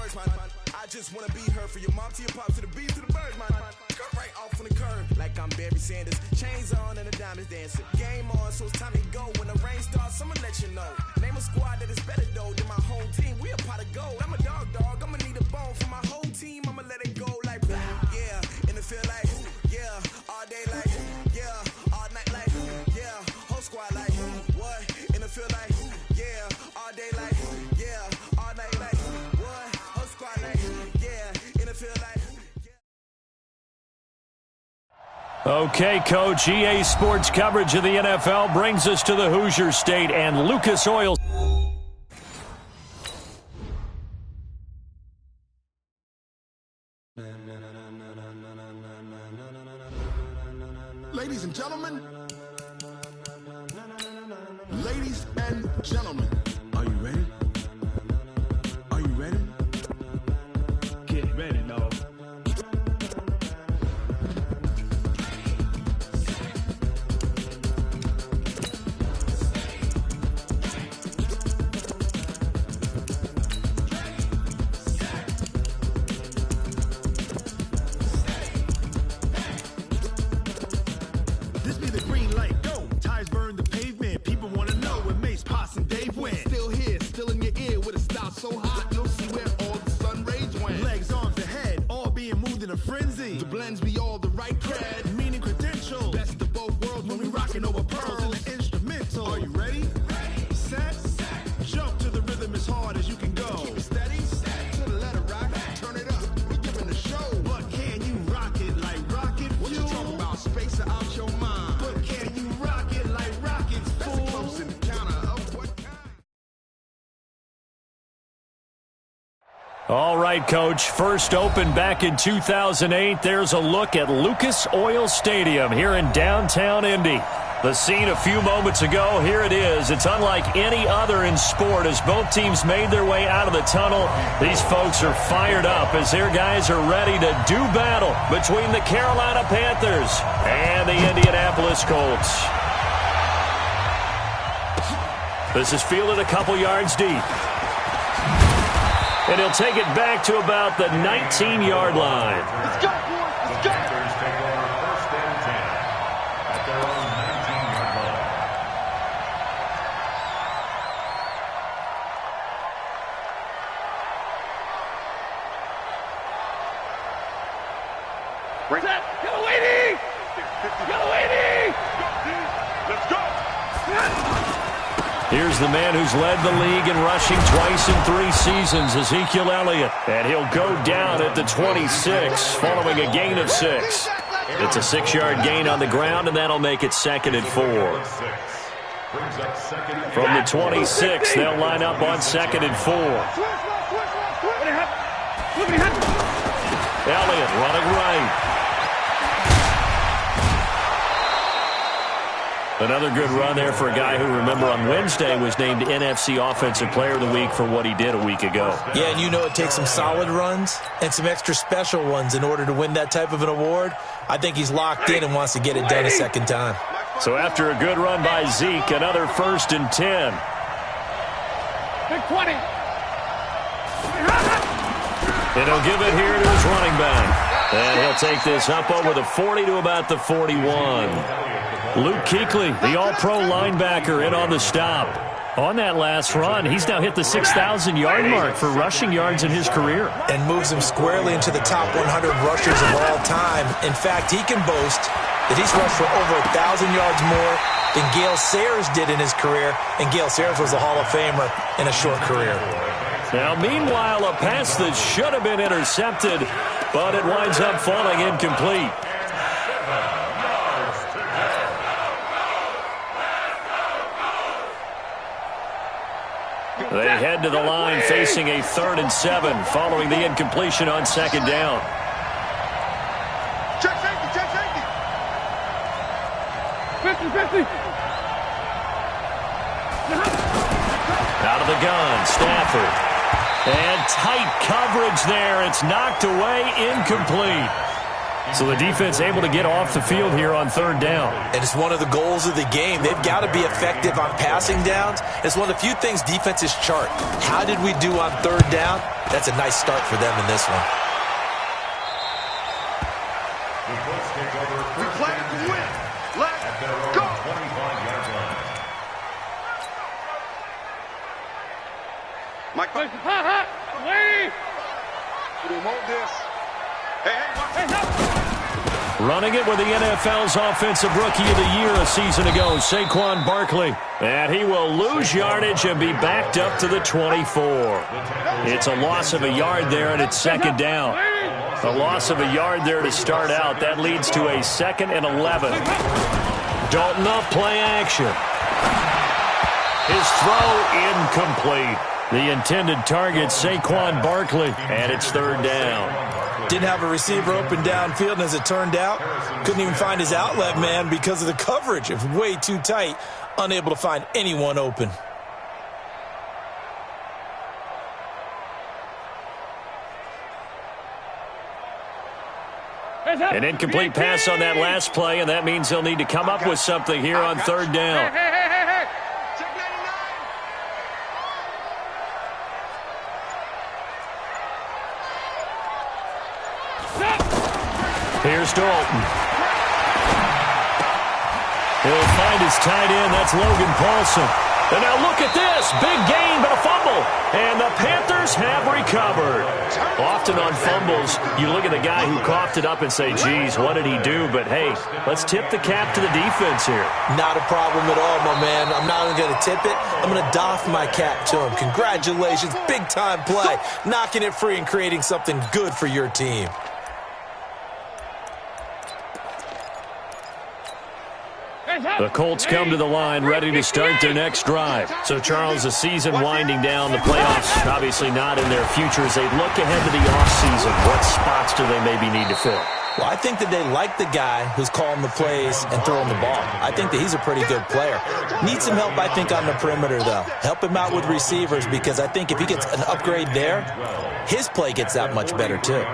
words, man. I just wanna be her for your mom to your pops to the beat to the birds, man. Cut right off on the curve like I'm Barry Sanders. Chains on and the diamonds dancing. Game on, so it's time to go. When the rain starts, I'ma let you know. Name a squad that is better though than my whole team. We a pot of gold. I'm a dog. I'ma need a bone for my whole team. I'ma let it go like yeah. In the field like yeah. All day like yeah. All night like yeah. Whole squad like what? In the field like yeah. All day like yeah. All night like what? Whole squad like yeah. In the field like Okay, Coach, EA Sports coverage of the NFL brings us to the Hoosier State and Lucas Oil. Ladies and gentlemen, ladies and gentlemen, are you ready? Are you ready? Get ready, no. This be the green light, go. Tires burn the pavement. People want to know where Mace, Potts, and Dave went. Still here, still in your ear with a style so hot, you'll see where all the sun rays went. Legs, arms, and head, all being moved in a frenzy. The blends be all the right cred, meaning credentials. Best of both worlds when we rockin' over pearls in the instrumental. Are you ready? Set, jump to the rhythm as hard as you can go. Keep it steady, to the letter rock, turn it up, we giving the show. But can you rock it like rocket fuel? What you talking about, space or out your mind? But can you rock it like rockets, fool? That's a close encounter of what kind? All right, Coach. First opened back in 2008. There's a look at Lucas Oil Stadium here in downtown Indy. The scene a few moments ago, here it is. It's unlike any other in sport as both teams made their way out of the tunnel. These folks are fired up as their guys are ready to do battle between the Carolina Panthers and the Indianapolis Colts. This is fielded a couple yards deep. And he'll take it back to about the 19-yard line. Let's go, boys. Let's go. Panthers take over first and 10 at their own 19-yard line. Set. Go, Lady. Go, Lady. Let's go. Here's the man who's led the league in rushing twice in 3 seasons, Ezekiel Elliott. And he'll go down at the 26 following a gain of 6. It's a 6-yard gain on the ground, and that'll make it 2nd and 4. From the 26, they'll line up on 2nd and 4. Elliott running right. Another good run there for a guy who, remember, on Wednesday was named NFC Offensive Player of the Week for what he did a week ago. Yeah, and you know it takes some solid runs and some extra special ones in order to win that type of an award. I think he's locked in and wants to get it done a second time. So after a good run by Zeke, another 1st and 10. Big 20. And he'll give it here to his running back. And he'll take this up over the 40 to about the 41. Luke Kuechly, the all-pro linebacker, in on the stop. On that last run, he's now hit the 6,000-yard mark for rushing yards in his career. And moves him squarely into the top 100 rushers of all time. In fact, he can boast that he's rushed for over 1,000 yards more than Gale Sayers did in his career. And Gale Sayers was a Hall of Famer in a short career. Now, meanwhile, a pass that should have been intercepted, but it winds up falling incomplete. They head to the line facing a 3rd and 7 following the incompletion on 2nd down. Check safety, check safety. 50-50. Out of the gun, Stafford. And tight coverage there. It's knocked away, incomplete. So the defense able to get off the field here on third down. And it's one of the goals of the game. They've got to be effective on passing downs. It's one of the few things defenses chart. How did we do on third down? That's a nice start for them in this one. We play to win. Let's go. 25-yard line. Mike, Wait! remote this. Hey, Running it with the NFL's Offensive Rookie of the Year a season ago, Saquon Barkley. And he will lose yardage and be backed up to the 24. It's a loss of a yard there, and it's second down. A loss of a yard there to start out. That leads to a 2nd and 11. Dalton up, play action. His throw incomplete. The intended target, Saquon Barkley, and it's third down. Didn't have a receiver open downfield, and as it turned out, couldn't even find his outlet man because of the coverage. It was way too tight, unable to find anyone open. An incomplete pass on that last play, and that means they'll need to come up with something here on third down. check 99. Here's Dalton. He'll find his tight end. That's Logan Paulson. And now look at this. Big gain, but a fumble. And the Panthers have recovered. Often on fumbles, you look at the guy who coughed it up and say, geez, what did he do? But, hey, let's tip the cap to the defense here. Not a problem at all, my man. I'm not even going to tip it. I'm going to doff my cap to him. Congratulations. Big-time play. Knocking it free and creating something good for your team. The Colts come to the line ready to start their next drive. So, Charles, the season winding down, the playoffs obviously not in their future. As they look ahead to the offseason, what spots do they maybe need to fill? Well, I think that they like the guy who's calling the plays and throwing the ball. I think that he's a pretty good player. Needs some help, I think, on the perimeter, though. Help him out with receivers, because I think if he gets an upgrade there, his play gets that much better, too.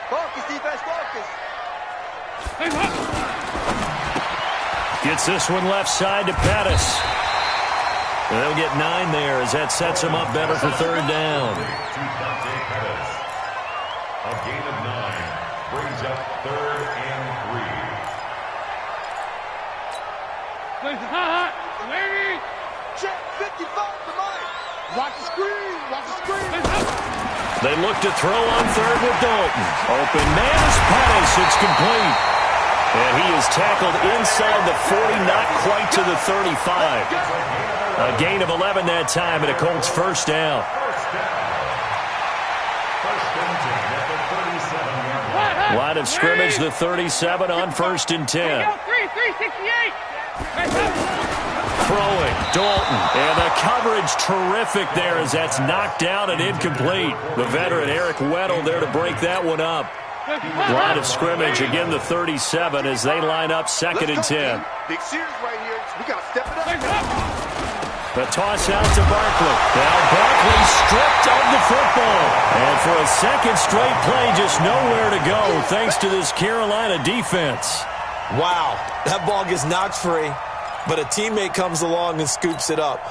Focus, defense, focus. Gets this one left side to Pettis. They'll get 9 there as that sets him up better for third down. A gain of 9 brings up 3rd and 3. Check 55 to Mike. Watch the screen. Watch the screen. They look to throw on third with Dalton. Open man is Pettis. It's complete. And he is tackled inside the 40, not quite to the 35. A gain of 11 that time, and a Colts first down. Line of scrimmage, the 37 on 1st and 10. 368. Throwing, Dalton, and the coverage terrific there as that's knocked down and incomplete. The veteran Eric Weddle there to break that one up. Line of scrimmage, again the 37 as they line up 2nd and 10. Big series right here. We got to step it up. The toss out to Barkley. Now Barkley stripped of the football. And for a second straight play, just nowhere to go thanks to this Carolina defense. Wow, that ball gets knocked free, but a teammate comes along and scoops it up.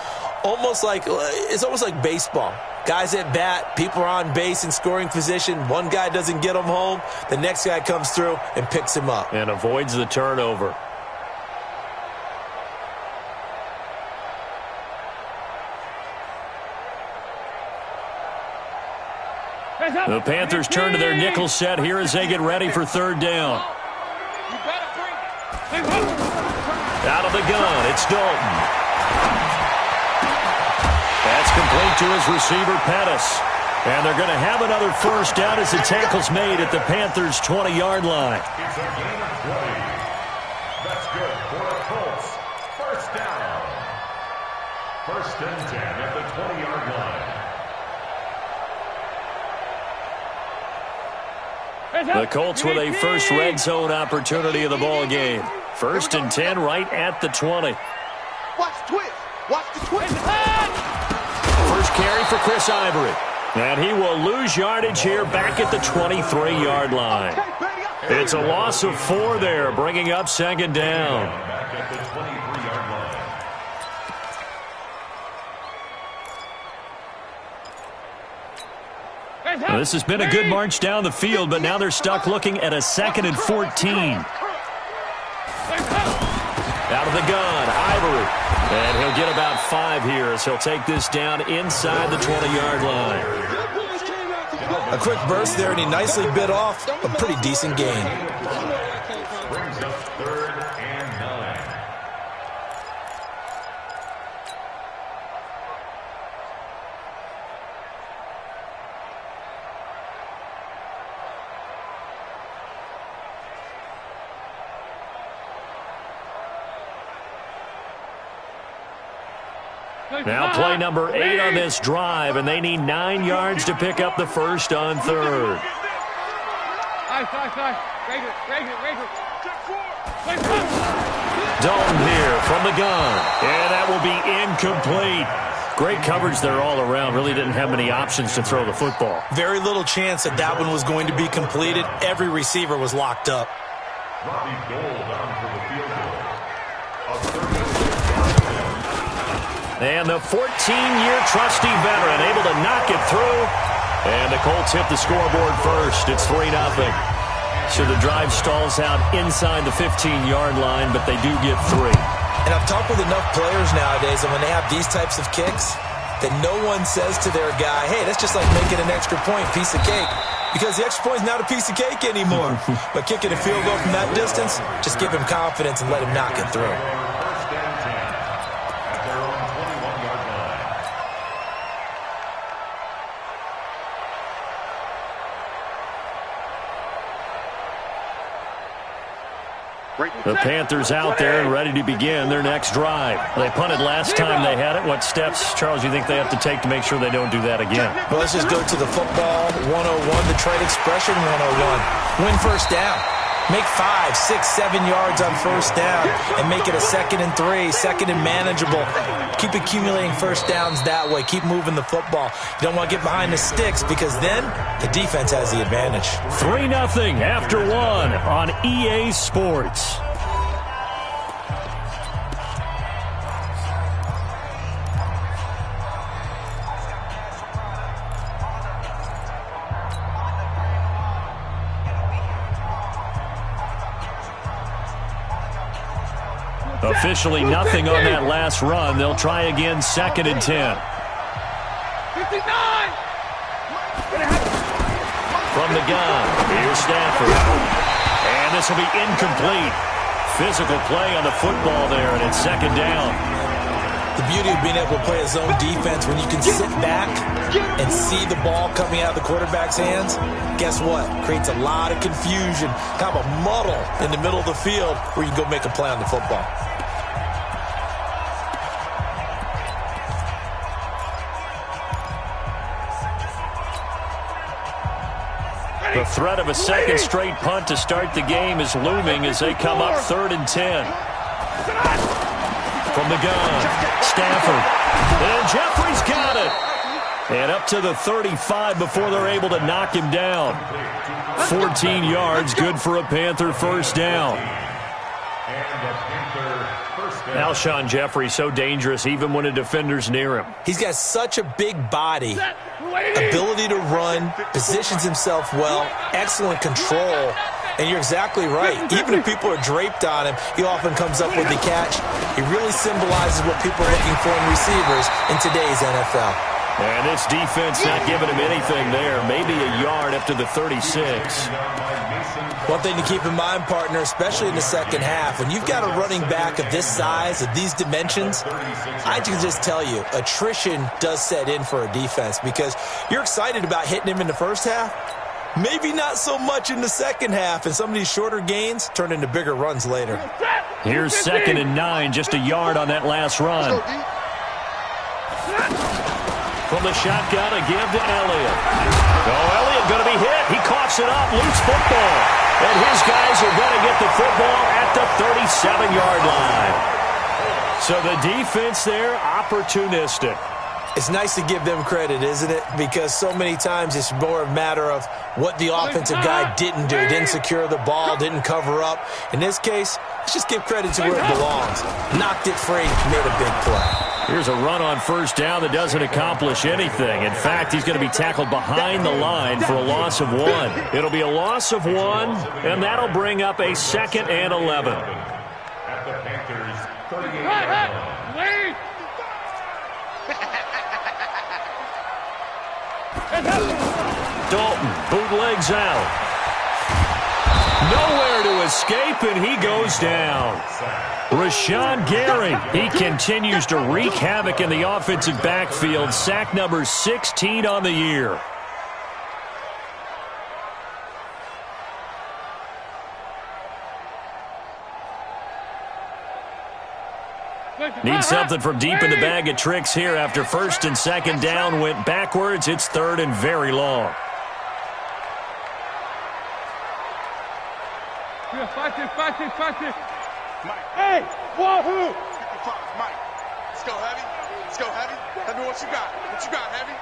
It's almost like baseball. Guys at bat, people are on base in scoring position. One guy doesn't get him home. The next guy comes through and picks him up. And avoids the turnover. The Panthers turn to their nickel set here as they get ready for third down. Out of the gun, it's Dalton. That's complete to his receiver, Pettis. And they're going to have another first down as the tackle's made at the Panthers' 20-yard line. It's a gain of 20. That's good for the Colts. First down. 1st and 10 at the 20-yard line. The Colts with a first red zone opportunity of the ball game. 1st and 10 right at the 20. Watch the twist. Watch the twist. First carry for Chris Ivory. And he will lose yardage here back at the 23-yard line. It's a loss of 4 there, bringing up second down. Back at the 23-yard line. Well, this has been a good march down the field, but now they're stuck looking at a 2nd and 14. Out of the gun, Ivory. And he'll get about 5 here, so he'll take this down inside the 20-yard line. A quick burst there, and he nicely bit off a pretty decent gain. Brings up 3rd and 9. Now play number 8 on this drive, and they need 9 yards to pick up the first on 3rd. Dalton here from the gun, and that will be incomplete. Great coverage there all around. Really didn't have many options to throw the football. Very little chance that that one was going to be completed. Every receiver was locked up. Robbie Gould down for the field goal. And the 14-year trusty veteran able to knock it through. And the Colts hit the scoreboard first. It's 3-0. So the drive stalls out inside the 15-yard line, but they do get 3. And I've talked with enough players nowadays, and when they have these types of kicks, that no one says to their guy, hey, that's just like making an extra point, piece of cake. Because the extra point is not a piece of cake anymore. But kicking a field goal from that distance, just give him confidence and let him knock it through. The Panthers out there and ready to begin their next drive. They punted last time they had it. What steps, Charles, you think they have to take to make sure they don't do that again? Well, let's just go to the football 101, the trade expression 101. Win first down. Make 5, 6, 7 yards on first down and make it a 2nd and 3, 2nd and manageable. Keep accumulating first downs that way. Keep moving the football. You don't want to get behind the sticks because then the defense has the advantage. 3-0 after 1 on EA Sports. Officially nothing on that last run. They'll try again 2nd and 10. 59! From the gun, here's Stafford. And this will be incomplete. Physical play on the football there, and it's 2nd down. The beauty of being able to play a zone defense when you can sit back and see the ball coming out of the quarterback's hands, guess what? Creates a lot of confusion, kind of a muddle in the middle of the field where you can go make a play on the football. The threat of a second straight punt to start the game is looming as they come up 3rd and 10. From the gun, Stafford. And Jeffrey's got it. And up to the 35 before they're able to knock him down. 14 yards, good for a Panther first down. Alshon Jeffrey so dangerous even when a defender's near him. He's got such a big body, ability to run, positions himself well, excellent control. And you're exactly right. Even if people are draped on him, he often comes up with the catch. He really symbolizes what people are looking for in receivers in today's NFL. And this defense not giving him anything there. Maybe a yard up to the 36. One thing to keep in mind, partner, especially in the second half, when you've got a running back of this size, of these dimensions, I can just tell you, attrition does set in for a defense because you're excited about hitting him in the first half. Maybe not so much in the second half, and some of these shorter gains turn into bigger runs later. Here's 2nd and 9, just a yard on that last run. From the shotgun, a give to Elliott. Oh, Elliott going to be hit. He coughs it up, loose football. And his guys are going to get the football at the 37-yard line. So the defense there, opportunistic. It's nice to give them credit, isn't it? Because so many times it's more a matter of what the offensive guy didn't do. Didn't secure the ball, didn't cover up. In this case, let's just give credit to where it belongs. Knocked it free, made a big play. Here's a run on first down that doesn't accomplish anything. In fact, he's going to be tackled behind the line for a loss of 1. It'll be a loss of 1, and that'll bring up a 2nd and 11. At the Panthers' 38-yard line. Wait! Dalton bootlegs out. Nowhere to escape, and he goes down. Rashawn Gary, he continues to wreak havoc in the offensive backfield. Sack number 16 on the year. Need something from deep in the bag of tricks here after 1st and 2nd down went backwards. It's 3rd and very long. Fight it. Hey, wahoo! Mike, let's go heavy. Let me what you got. What you got, heavy?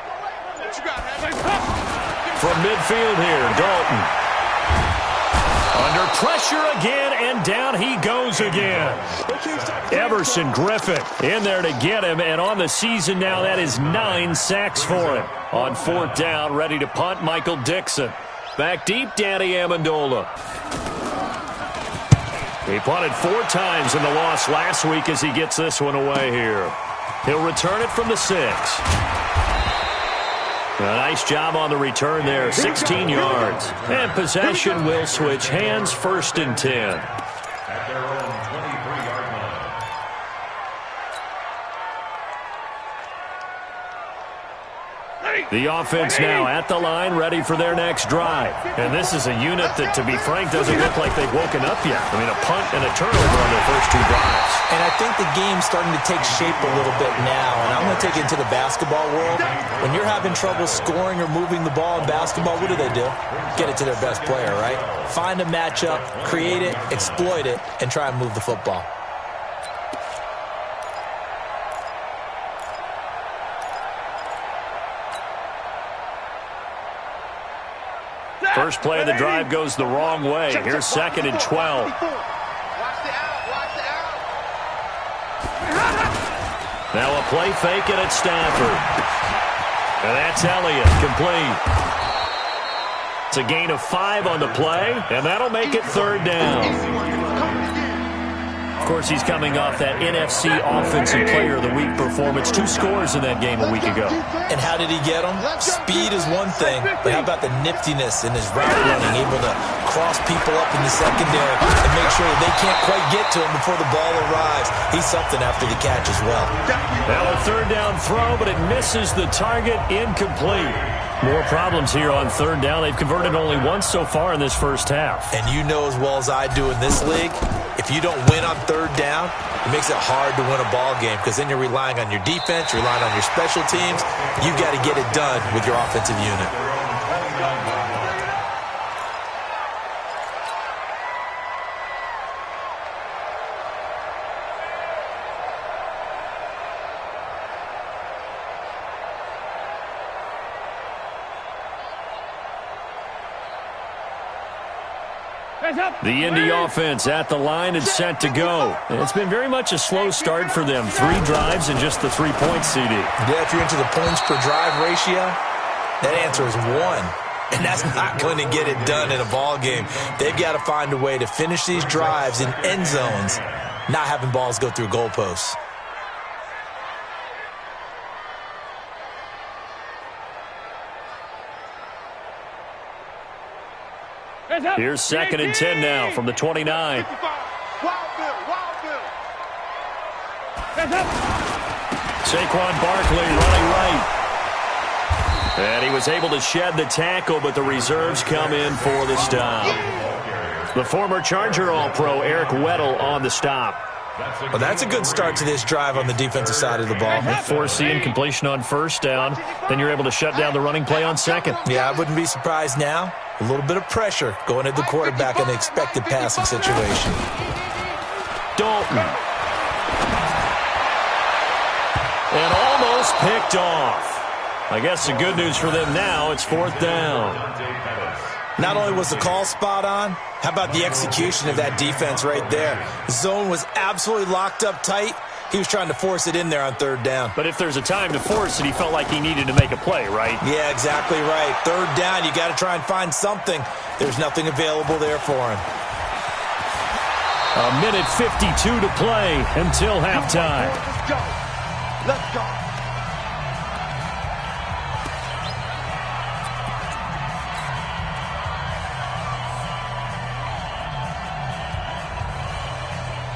From midfield here, Dalton. Under pressure again, and down he goes again. Everson Griffin in there to get him, and on the season now, that is 9 sacks for him. On 4th down, ready to punt, Michael Dixon. Back deep, Danny Amendola. He punted 4 times in the loss last week as he gets this one away here. He'll return it from the 6. A nice job on the return there, 16 yards. And possession will switch hands, 1st and 10. At their own 23-yard line. The offense now at the line, ready for their next drive. And this is a unit that, to be frank, doesn't look like they've woken up yet. I mean, a punt and a turnover on their first 2 drives. And I think the game's starting to take shape a little bit now. And I'm going to take it into the basketball world. When you're having trouble scoring or moving the ball in basketball, what do? Get it to their best player, right? Find a matchup, create it, exploit it, and try and move the football. First play of the drive goes the wrong way. Here's 2nd and 12. Now a play fake it at Stafford. And that's Elliott, complete. It's a gain of 5 on the play, and that'll make it 3rd down. Of course, he's coming off that NFC Offensive Player of the Week performance. 2 scores in that game a week ago. And how did he get them? Speed is one thing, but how about the niftiness in his route running, able to cross people up in the secondary and make sure that they can't quite get to him before the ball arrives. He's something after the catch as well. Now a 3rd down throw, but it misses the target, incomplete. More problems here on 3rd down. They've converted only once so far in this first half. And you know as well as I do in this league, if you don't win on 3rd down, it makes it hard to win a ball game because then you're relying on your defense, you're relying on your special teams. You've got to get it done with your offensive unit. The Indy offense at the line and set to go. And it's been very much a slow start for them. 3 drives and just the 3 points, CD. Yeah, if you're into the points per drive ratio, that answer is 1. And that's not going to get it done in a ball game. They've got to find a way to finish these drives in end zones, not having balls go through goalposts. Here's 2nd and 10 now from the 29. Saquon Barkley running right. And he was able to shed the tackle, but the reserves come in for the stop. The former Charger All-Pro Eric Weddle on the stop. Well, that's a good start to this drive on the defensive side of the ball. Forcing completion on 1st down. Then you're able to shut down the running play on 2nd. Yeah, I wouldn't be surprised now. A little bit of pressure going at the quarterback in an expected passing situation. Dalton. And almost almost picked off. I guess the good news for them now, it's 4th down. Not only was the call spot on, how about the execution of that defense right there? The zone was absolutely locked up tight. He was trying to force it in there on 3rd down. But if there's a time to force it, he felt like he needed to make a play, right? Yeah, exactly right. 3rd down, you got to try and find something. There's nothing available there for him. A minute 52 to play until halftime. Let's go. Let's go.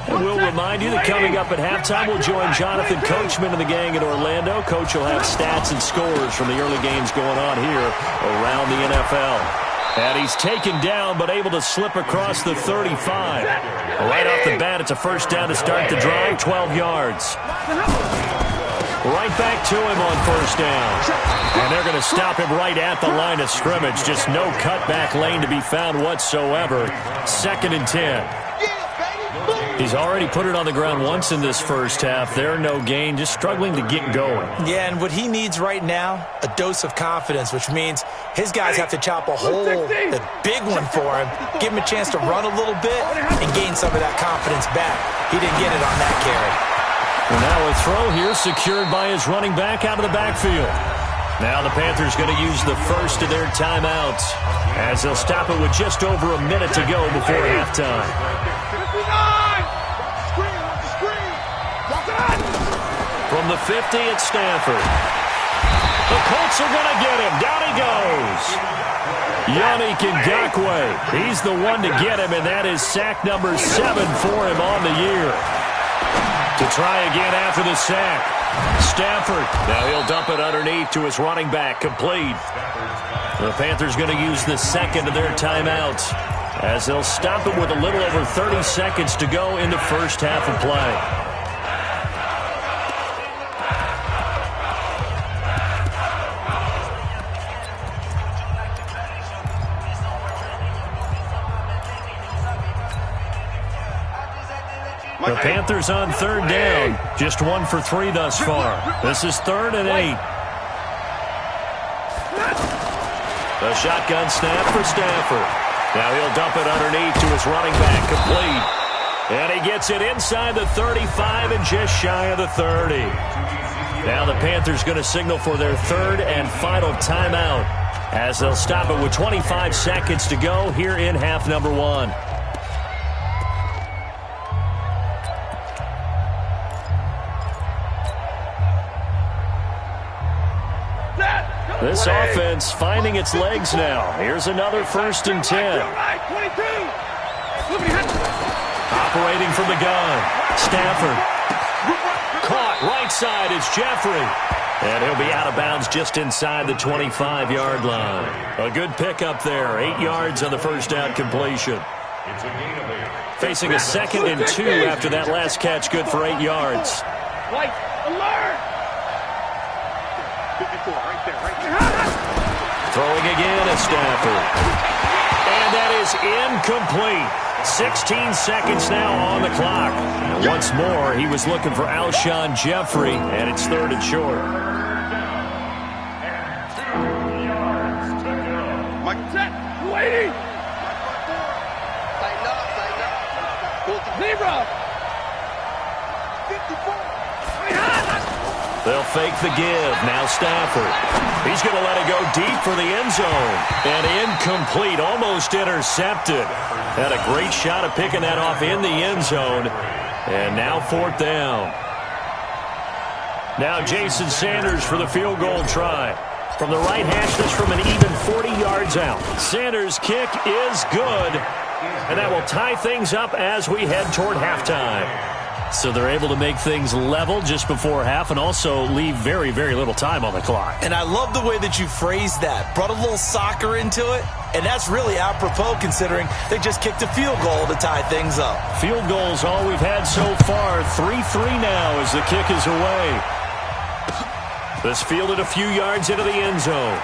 And we'll remind you that coming up at halftime, we'll join Jonathan Coachman and the gang in Orlando. Coach will have stats and scores from the early games going on here around the NFL. And he's taken down, but able to slip across the 35. Right off the bat, it's a 1st down to start the drive, 12 yards. Right back to him on 1st down. And they're going to stop him right at the line of scrimmage. Just no cutback lane to be found whatsoever. 2nd and 10. He's already put it on the ground once in this 1st half. There, no gain, just struggling to get going. Yeah, and what he needs right now, a dose of confidence, which means his guys have to chop a hole, a big one for him, give him a chance to run a little bit, and gain some of that confidence back. He didn't get it on that carry. Well, now a throw here secured by his running back out of the backfield. Now the Panthers going to use the first of their timeouts as they'll stop it with just over a minute to go before halftime. From the 50, it's Stafford. The Colts are going to get him. Down he goes. Yannick Ngakoue. He's the one to get him, and that is sack number 7 for him on the year. To try again after the sack. Stafford. Now he'll dump it underneath to his running back. Complete. The Panthers going to use the second of their timeouts as they'll stop it with a little over 30 seconds to go in the 1st half of play. The Panthers on 3rd down. Just 1 for 3 thus far. This is 3rd and 8. The shotgun snap for Stafford. Now he'll dump it underneath to his running back. Complete. And he gets it inside the 35 and just shy of the 30. Now the Panthers going to signal for their 3rd and final timeout as they'll stop it with 25 seconds to go here in half number 1. This offense finding its legs now. Here's another 1st and 10. Operating from the gun. Stafford. Caught right side is Jeffrey. And he'll be out of bounds just inside the 25-yard line. A good pickup there. 8 yards on the 1st down completion. Facing a 2nd and 2 after that last catch. Good for 8 yards. White, alert! 54, right there. Throwing again is Stafford. And that is incomplete. 16 seconds now on the clock. And once more, he was looking for Alshon Jeffrey, and it's 3rd and short. Mike, set, waiting. Tighten up. Zebra. 54. They'll fake the give. Now Stafford. He's going to let it go deep for the end zone. And incomplete. Almost intercepted. Had a great shot at picking that off in the end zone. And now 4th down. Now Jason Sanders for the field goal try. From the right hash, that's from an even 40 yards out. Sanders' kick is good. And that will tie things up as we head toward halftime. So they're able to make things level just before half and also leave very, very little time on the clock. And I love the way that you phrased that. Brought a little soccer into it. And that's really apropos considering they just kicked a field goal to tie things up. Field goals all we've had so far. 3-3 now as the kick is away. This fielded a few yards into the end zone.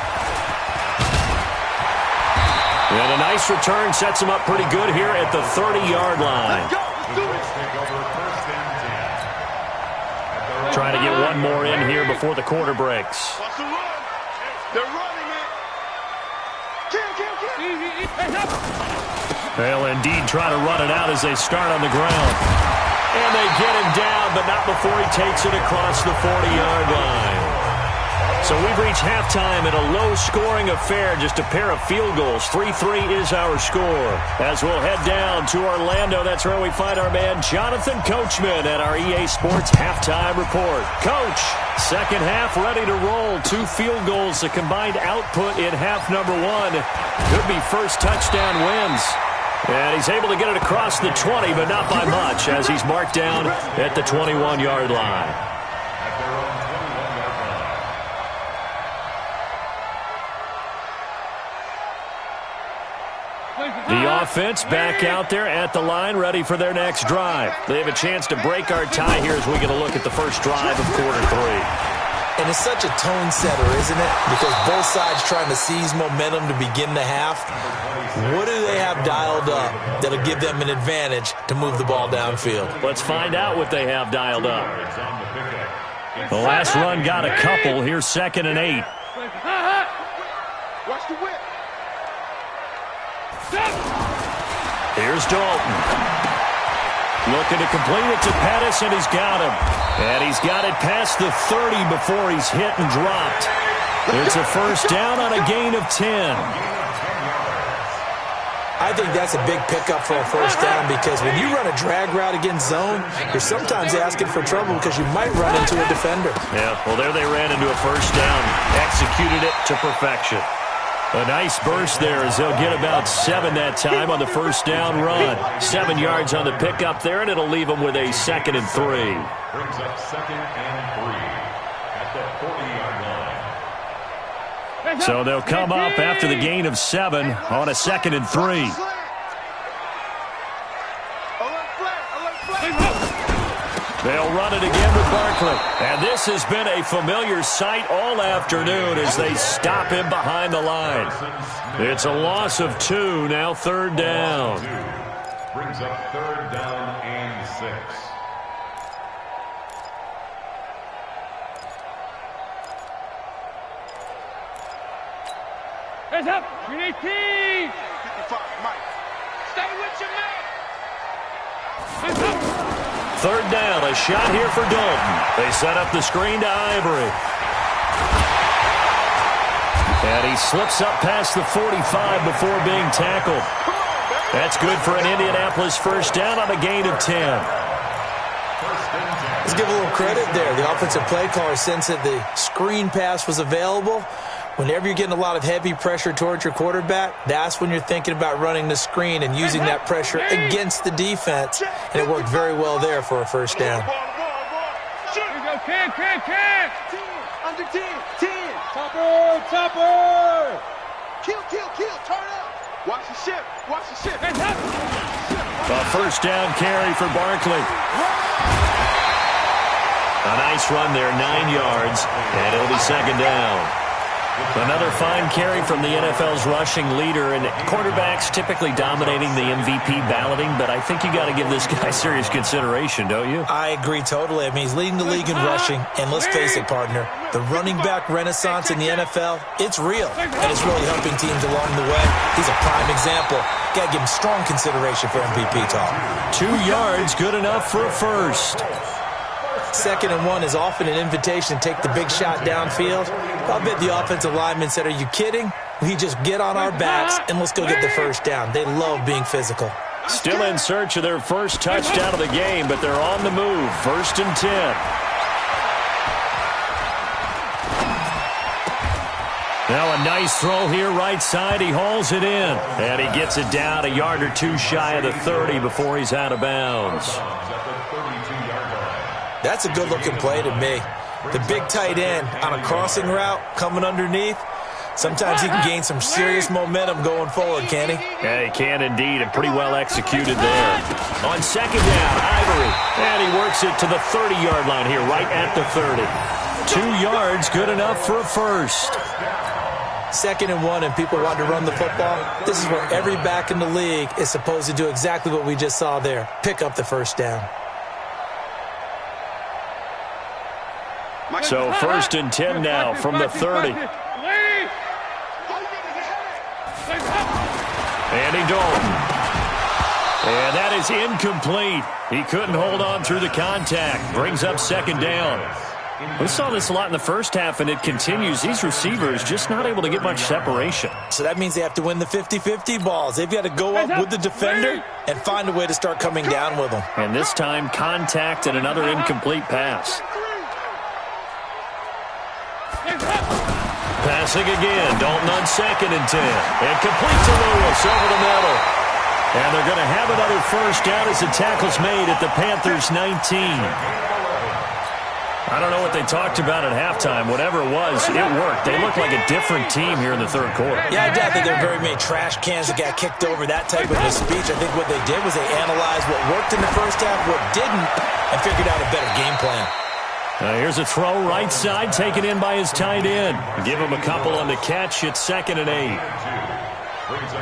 And a nice return sets him up pretty good here at the 30-yard line. trying to get one more in here before the quarter breaks. Watch the run. They're running it. Kill. They'll indeed try to run it out as they start on the ground. And they get him down, but not before he takes it across the 40-yard line. So we've reached halftime in a low-scoring affair, just a pair of field goals. 3-3 is our score. As we'll head down to Orlando, that's where we find our man Jonathan Coachman at our EA Sports Halftime Report. Coach, second half ready to roll. 2 field goals, the combined output in half number 1. Could be first touchdown wins. And he's able to get it across the 20, but not by much, as he's marked down at the 21-yard line. The offense back out there at the line, ready for their next drive. They have a chance to break our tie here as we get a look at the first drive of quarter 3. And it's such a tone setter, isn't it? Because both sides trying to seize momentum to begin the half. What do they have dialed up that'll give them an advantage to move the ball downfield? Let's find out what they have dialed up. The last run got a couple. Here's 2nd and 8. Watch the whip. Here's Dalton. Looking to complete it to Pettis, and he's got him. And he's got it past the 30 before he's hit and dropped. It's a first down on a gain of 10. I think that's a big pickup for a first down because when you run a drag route against zone, you're sometimes asking for trouble because you might run into a defender. Yeah, well, there they ran into a first down. Executed it to perfection. A nice burst there as they'll get about 7 that time on the first down run. 7 yards on the pickup there, and it'll leave them with a 2nd and 3. Brings up 2nd and 3 at the 40-yard line. So they'll come up after the gain of 7 on a 2nd and 3. They'll run it again with Barkley. And this has been a familiar sight all afternoon as they stop him behind the line. It's a loss of 2, now 3rd down. Brings up 3rd down and 6. Hands up! 318! 55, Mike. Stay with your man. Hands up! 3rd down, a shot here for Dalton. They set up the screen to Ivory. And he slips up past the 45 before being tackled. That's good for an Indianapolis first down on a gain of 10. Let's give a little credit there. The offensive play caller sensed that the screen pass was available. Whenever you're getting a lot of heavy pressure towards your quarterback, that's when you're thinking about running the screen and using that pressure against the defense. And it worked very well there for a first down. Here we go, Ken! 10, under 10, 10. Topper! Kill, turn up. Watch the ship. Hands up! A first down carry for Barkley. A nice run there, 9 yards, and it'll be 2nd down. Another fine carry from the NFL's rushing leader, and quarterbacks typically dominating the MVP balloting, but I think you got to give this guy serious consideration, don't you? I agree totally. I mean, he's leading the league in rushing, and let's face it, partner, the running back renaissance in the NFL, it's real, and it's really helping teams along the way. He's a prime example. Got to give him strong consideration for MVP talk. 2 yards, good enough for a first. 2nd and 1 is often an invitation to take the big shot downfield. I'll bet the offensive lineman said, are you kidding? We just get on our backs and let's go get the first down. They love being physical. Still in search of their first touchdown of the game, but they're on the move. 1st and 10. Now a nice throw here right side. He hauls it in. And he gets it down a yard or 2 shy of the 30 before he's out of bounds. That's a good-looking play to me. The big tight end on a crossing route coming underneath. Sometimes he can gain some serious momentum going forward, can he? Yeah, he can indeed, and pretty well executed there. On 2nd down, Ivory. And he works it to the 30-yard line here, right at the 30. 2 yards, good enough for a first. 2nd and 1, and people want to run the football. This is where every back in the league is supposed to do exactly what we just saw there. Pick up the first down. So 1st and 10 now from the 30. Andy Dalton. And that is incomplete. He couldn't hold on through the contact. Brings up 2nd down. We saw this a lot in the first half, and it continues. These receivers just not able to get much separation. So that means they have to win the 50-50 balls. They've got to go up with the defender and find a way to start coming down with them. And this time, contact and another incomplete pass. Passing again. Dalton on 2nd and 10. And complete to Lewis over the middle. And they're going to have another 1st down as the tackle's made at the Panthers' 19. I don't know what they talked about at halftime. Whatever it was, it worked. They looked like a different team here in the 3rd quarter. Yeah, I doubt that there were very many trash cans that got kicked over, that type of a speech. I think what they did was they analyzed what worked in the first half, what didn't, and figured out a better game plan. Here's a throw right side, taken in by his tight end. Give him a couple on the catch. It's 2nd and 8.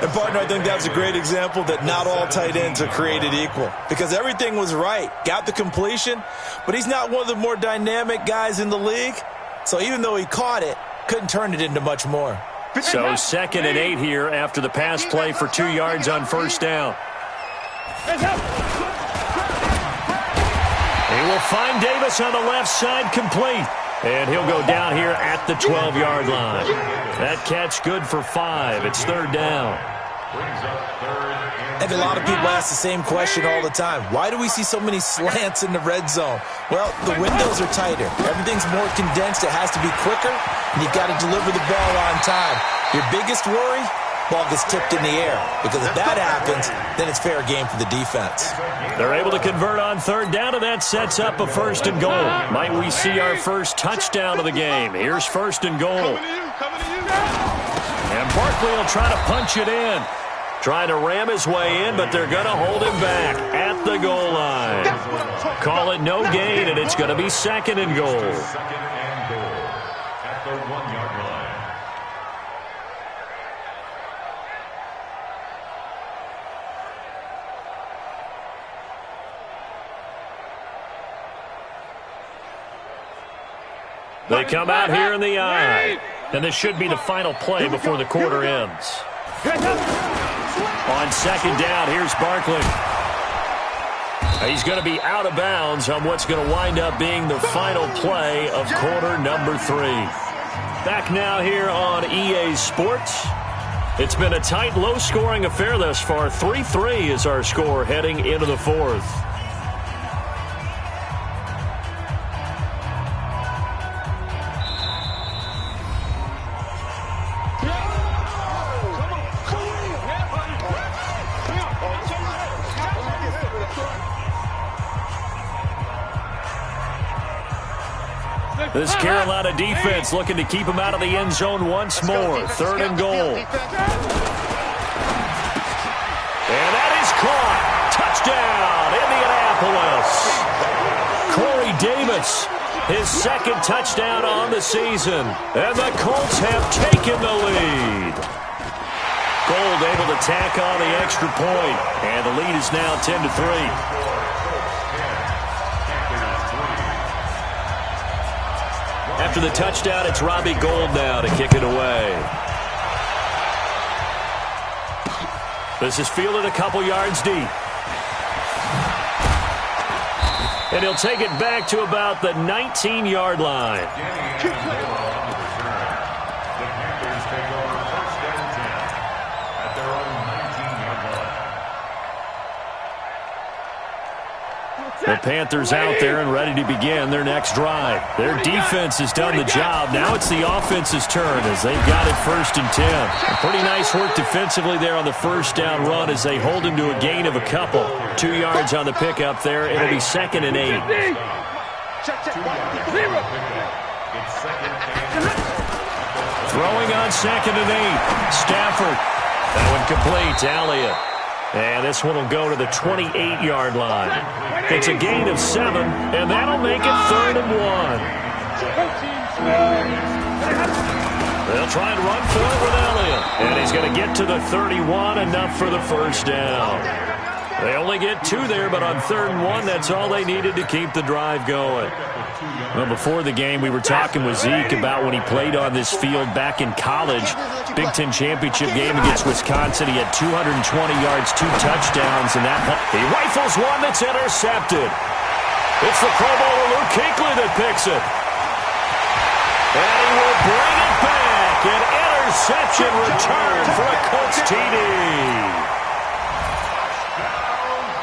And, partner, I think that's a great example that not all tight ends are created equal. Because everything was right. Got the completion, but he's not one of the more dynamic guys in the league. So even though he caught it, couldn't turn it into much more. So 2nd and 8 here after the pass play for 2 yards on 1st down. He will find Davis on the left side, complete. And he'll go down here at the 12-yard line. That catch good for 5. It's 3rd down. And a lot of people ask the same question all the time. Why do we see so many slants in the red zone? Well, the windows are tighter. Everything's more condensed. It has to be quicker, and you've got to deliver the ball on time. Your biggest worry? Ball gets tipped in the air. Because if that happens, then it's fair game for the defense. They're able to convert on 3rd down, and that sets up a 1st and goal. Might we see our first touchdown of the game? Here's 1st and goal. And Barkley will try to punch it in. Trying to ram his way in, but they're going to hold him back at the goal line. Call it no gain, and it's going to be 2nd and goal. 2nd and goal at the 1-yard line. They come out here in the eye. And this should be the final play before the quarter ends. On 2nd down, here's Barkley. He's going to be out of bounds on what's going to wind up being the final play of quarter number 3. Back now here on EA Sports. It's been a tight, low-scoring affair thus far. 3-3 is our score heading into the 4th. This Carolina defense looking to keep him out of the end zone once more. 3rd and goal. And that is caught. Touchdown, Indianapolis. Corey Davis, his 2nd touchdown on the season. And the Colts have taken the lead. Gold able to tack on the extra point. And the lead is now 10-3. After the touchdown, it's Robbie Gould now to kick it away. This is fielded a couple yards deep. And he'll take it back to about the 19-yard line. The Panthers out there and ready to begin their next drive. Their defense has done the job. Now it's the offense's turn as they've got it 1st and 10. A pretty nice work defensively there on the 1st down run as they hold him to a gain of a couple. 2 yards on the pickup there. It'll be 2nd and 8. Throwing on 2nd and 8. Stafford. That one complete to Elliott. And this one will go to the 28-yard line. It's a gain of 7, and that'll make it 3rd and 1. They'll try and run for it with Elliott. And he's going to get to the 31, enough for the 1st down. They only get 2 there, but on 3rd and 1, that's all they needed to keep the drive going. Well, before the game, we were talking with Zeke about when he played on this field back in college. Big Ten championship game against Wisconsin. He had 220 yards, 2 touchdowns, and that he rifles one that's intercepted. It's the Pro Bowler Luke Kuechly that picks it. And he will bring it back. An interception return for a Colts TD.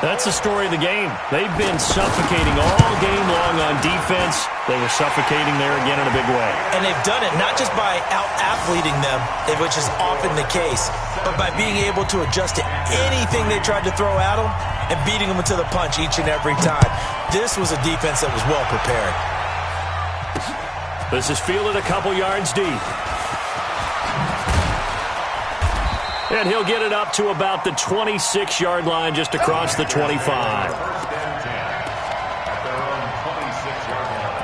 That's the story of the game. They've been suffocating all game long on defense. They were suffocating there again in a big way. And they've done it not just by out-athleting them, which is often the case, but by being able to adjust to anything they tried to throw at them and beating them to the punch each and every time. This was a defense that was well prepared. This is fielded a couple yards deep. And he'll get it up to about the 26-yard line just across the 25. First and 10 at their own 26-yard line.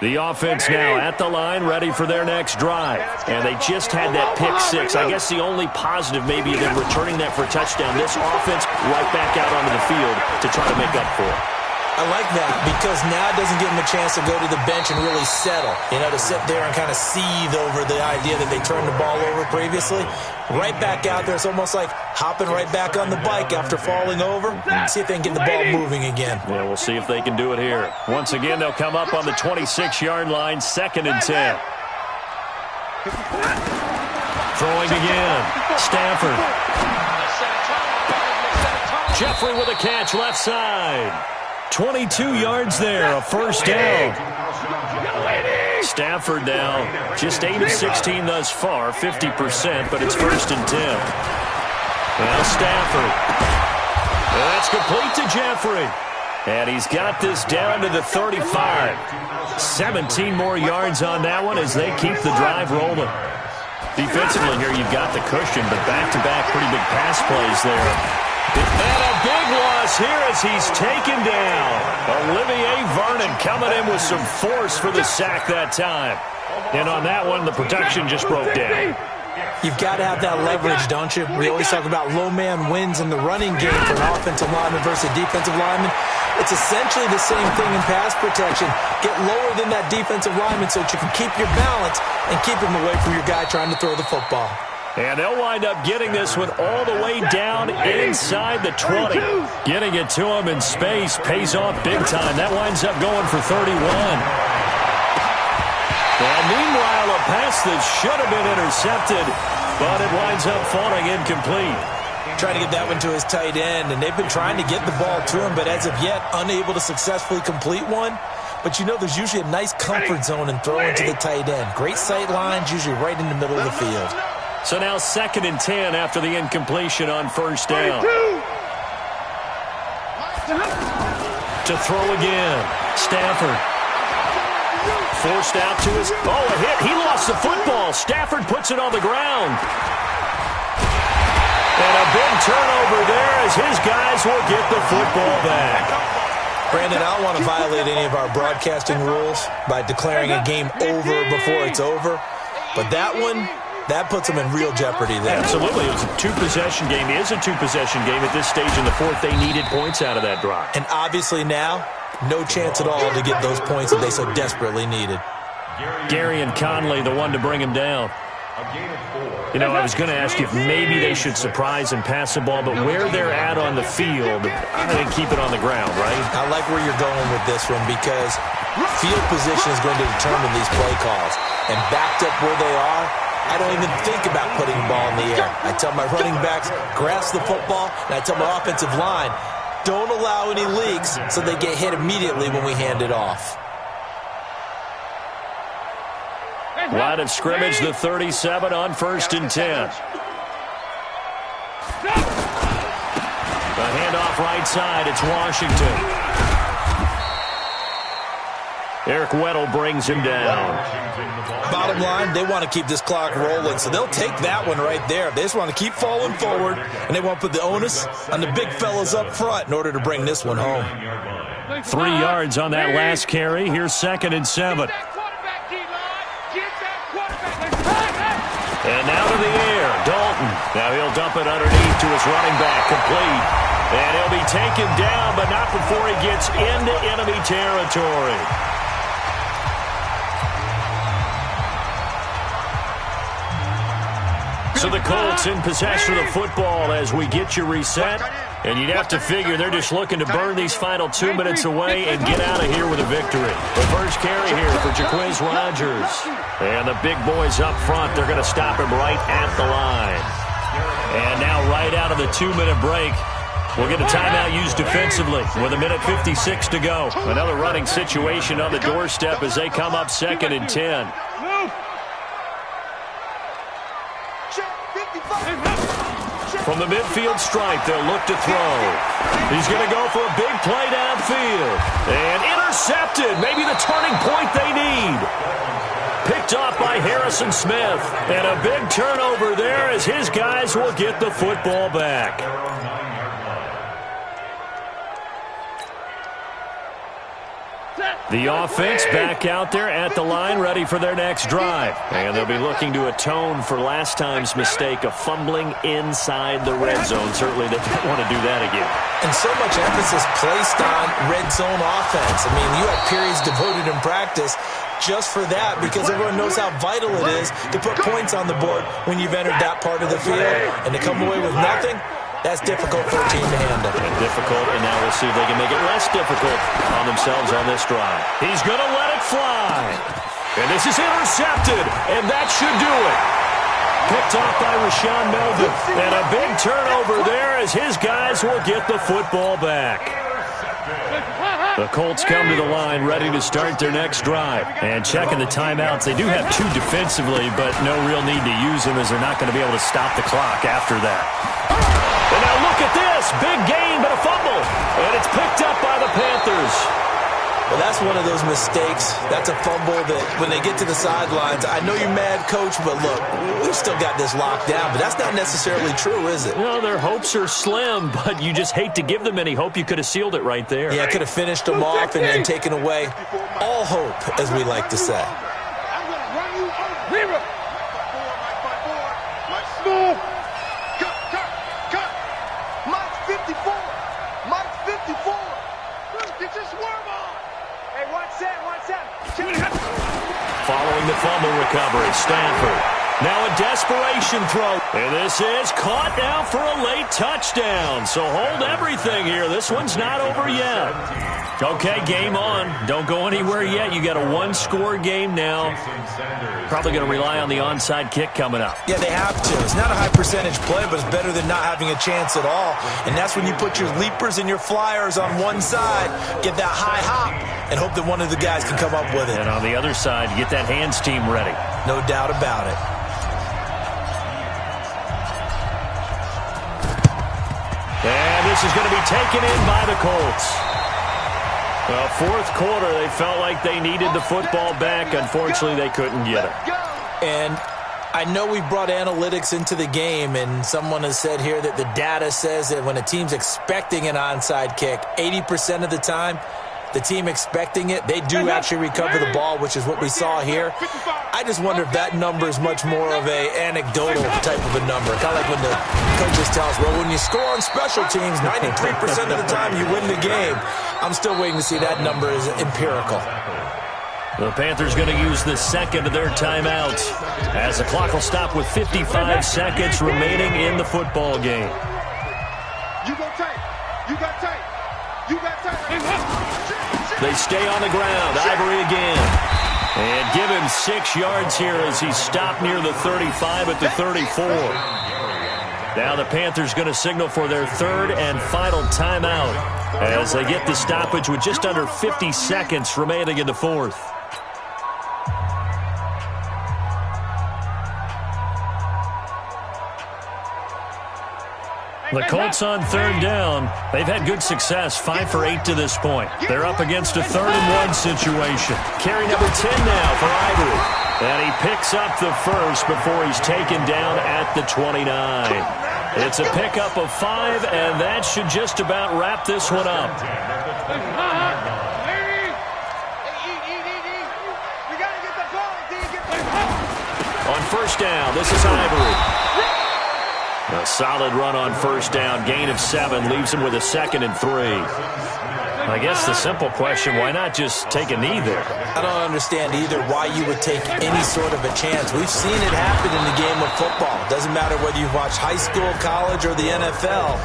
The offense now at the line, ready for their next drive. And they just had that pick 6. I guess the only positive maybe them returning that for a touchdown. This offense right back out onto the field to try to make up for it. I like that because now it doesn't give them a chance to go to the bench and really settle. You know, to sit there and kind of seethe over the idea that they turned the ball over previously. Right back out there. It's almost like hopping right back on the bike after falling over. See if they can get the ball moving again. Yeah, we'll see if they can do it here. Once again, they'll come up on the 26-yard line, 2nd and 10. Throwing again. Stafford. Jeffrey with a catch left side. 22 yards there, a first down. Stafford now just 8 of 16 thus far, 50%, but it's 1st and 10. Now Stafford. That's complete to Jeffrey. And he's got this down to the 35. 17 more yards on that one as they keep the drive rolling. Defensively here, you've got the cushion, but back-to-back pretty big pass plays there. And a big loss here as he's taken down. Olivier Vernon coming in with some force for the sack that time. And on that one, the protection just broke down. You've got to have that leverage, don't you? We always talk about low man wins in the running game for an offensive lineman versus a defensive lineman. It's essentially the same thing in pass protection. Get lower than that defensive lineman so that you can keep your balance and keep him away from your guy trying to throw the football. And they'll wind up getting this one all the way down inside the 20. Getting it to him in space pays off big time. That winds up going for 31. And meanwhile, a pass that should have been intercepted, but it winds up falling incomplete. Trying to get that one to his tight end, and they've been trying to get the ball to him, but as of yet, unable to successfully complete one. But you know, there's usually a nice comfort zone in throwing to the tight end. Great sight lines, usually right in the middle of the field. So now 2nd and 10 after the incompletion on 1st down. To throw again. Stafford. Forced out to his... Oh, a hit. He lost the football. Stafford puts it on the ground. And a big turnover there as his guys will get the football back. Brandon, I don't want to violate any of our broadcasting rules by declaring a game over before it's over. But that one... that puts them in real jeopardy there. Absolutely. It was a 2-possession game. It is a 2-possession game at this stage in the 4th. They needed points out of that drive. And obviously now, no chance at all to get those points that they so desperately needed. Gary and Conley, the one to bring him down. You know, I was going to ask you if maybe they should surprise and pass the ball, but where they're at on the field, I think keep it on the ground, right? I like where you're going with this one because field position is going to determine these play calls. And backed up where they are, I don't even think about putting the ball in the air. I tell my running backs, grasp the football, and I tell my offensive line, don't allow any leaks so they get hit immediately when we hand it off. Line of scrimmage, the 37 on 1st and 10. The handoff right side, it's Washington. Eric Weddle brings him down. Bottom line, they want to keep this clock rolling, so they'll take that one right there. They just want to keep falling forward, and they want to put the onus on the big fellas up front in order to bring this one home. 3 yards on that last carry. Here's 2nd and 7. And now to the air, Dalton. Now he'll dump it underneath to his running back, complete. And he'll be taken down, but not before he gets into enemy territory. So the Colts in possession of the football as we get you reset. And you'd have to figure they're just looking to burn these final 2 minutes away and get out of here with a victory. The first carry here for Jaquiz Rogers. And the big boys up front, they're going to stop him right at the line. And now right out of the 2-minute break, we'll get a timeout used defensively with 1:56 to go. Another running situation on the doorstep as they come up 2nd and 10. From the midfield stripe, they'll look to throw. He's going to go for a big play downfield. And intercepted. Maybe the turning point they need. Picked off by Harrison Smith. And a big turnover there as his guys will get the football back. The offense back out there at the line, ready for their next drive. And they'll be looking to atone for last time's mistake of fumbling inside the red zone. Certainly they don't want to do that again. And so much emphasis placed on red zone offense. I mean, you have periods devoted in practice just for that because everyone knows how vital it is to put points on the board when you've entered that part of the field. And to come away with nothing, that's difficult for a team to handle. And difficult, and now we'll see if they can make it less difficult on themselves on this drive. He's going to let it fly. And this is intercepted, and that should do it. Picked off by Rashawn Melvin. And a big turnover there as his guys will get the football back. The Colts come to the line ready to start their next drive. And checking the timeouts, they do have 2 defensively, but no real need to use them as they're not going to be able to stop the clock after that. And now look at this. Big gain, but a fumble. And it's picked up by the Panthers. Well, that's one of those mistakes. That's a fumble that when they get to the sidelines, I know you're mad, Coach, but look, we've still got this locked down. But that's not necessarily true, is it? No, their hopes are slim, but you just hate to give them any hope. You could have sealed it right there. Yeah, could have finished them off and then taken away all hope, as we like to say. I'm going to run you over. Move. Cut. Mike's 54. Mike's 54. Get your swerve on. Hey, watch that. Following the fumble recovery, Stanford. Now a desperation throw. And this is caught now for a late touchdown. So hold everything here. This one's not over yet. Okay, game on. Don't go anywhere yet. You got a 1-score game now. Probably going to rely on the onside kick coming up. Yeah, they have to. It's not a high percentage play, but it's better than not having a chance at all. And that's when you put your leapers and your flyers on one side, get that high hop, and hope that one of the guys can come up with it. And on the other side, get that hands team ready. No doubt about it. And this is going to be taken in by the Colts. Well, fourth quarter, they felt like they needed the football back. Unfortunately, they couldn't get it. And I know we brought analytics into the game, and someone has said here that the data says that when a team's expecting an onside kick, 80% of the time, the team expecting it, they do actually recover the ball, which is what we saw here. I just wonder if that number is much more of a anecdotal type of a number. Kind of like when the coaches tell us, well, when you score on special teams, 93% of the time you win the game. I'm still waiting to see that number is empirical. The Panthers going to use the second of their timeouts as the clock will stop with 55 seconds remaining in the football game. You go tight. You got tight. You got tight. They stay on the ground. Ivory again. And give him 6 yards here as he stopped near the 35 at the 34. Now the Panthers going to signal for their third and final timeout as they get the stoppage with just under 50 seconds remaining in the fourth. The Colts on third down. They've had good success, 5 for 8 to this point. They're up against a 3rd-and-1 situation. Carry number 10 now for Ivory. And he picks up the first before he's taken down at the 29. It's a pickup of 5, and that should just about wrap this one up. On first down, this is Ivory. A solid run on first down, gain of 7, leaves him with a 2nd and 3. I guess the simple question, why not just take a knee there? I don't understand either why you would take any sort of a chance. We've seen it happen in the game of football. Doesn't matter whether you've watched high school, college, or the NFL.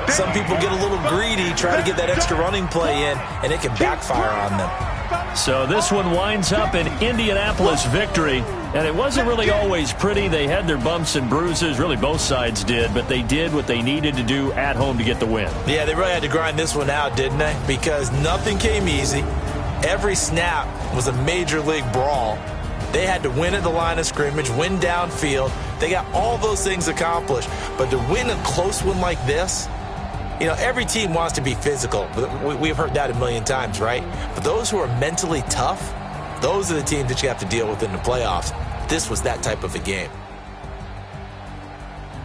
Some people get a little greedy, try to get that extra running play in, and it can backfire on them. So this one winds up an Indianapolis victory, and it wasn't really always pretty. They had their bumps and bruises, really both sides did, but they did what they needed to do at home to get the win. Yeah, they really had to grind this one out, didn't they? Because nothing came easy. Every snap was a major league brawl. They had to win at the line of scrimmage, win downfield. They got all those things accomplished, but to win a close one like this, you know, every team wants to be physical. We've heard that a million times, right? But those who are mentally tough, those are the teams that you have to deal with in the playoffs. This was that type of a game.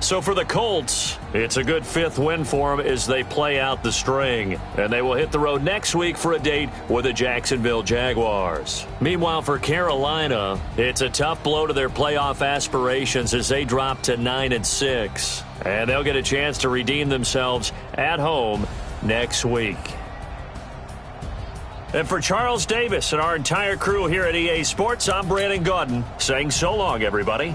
So for the Colts, it's a good 5th win for them as they play out the string. And they will hit the road next week for a date with the Jacksonville Jaguars. Meanwhile, for Carolina, it's a tough blow to their playoff aspirations as they drop to 9-6. And they'll get a chance to redeem themselves at home next week. And for Charles Davis and our entire crew here at EA Sports, I'm Brandon Gaudin saying so long, everybody.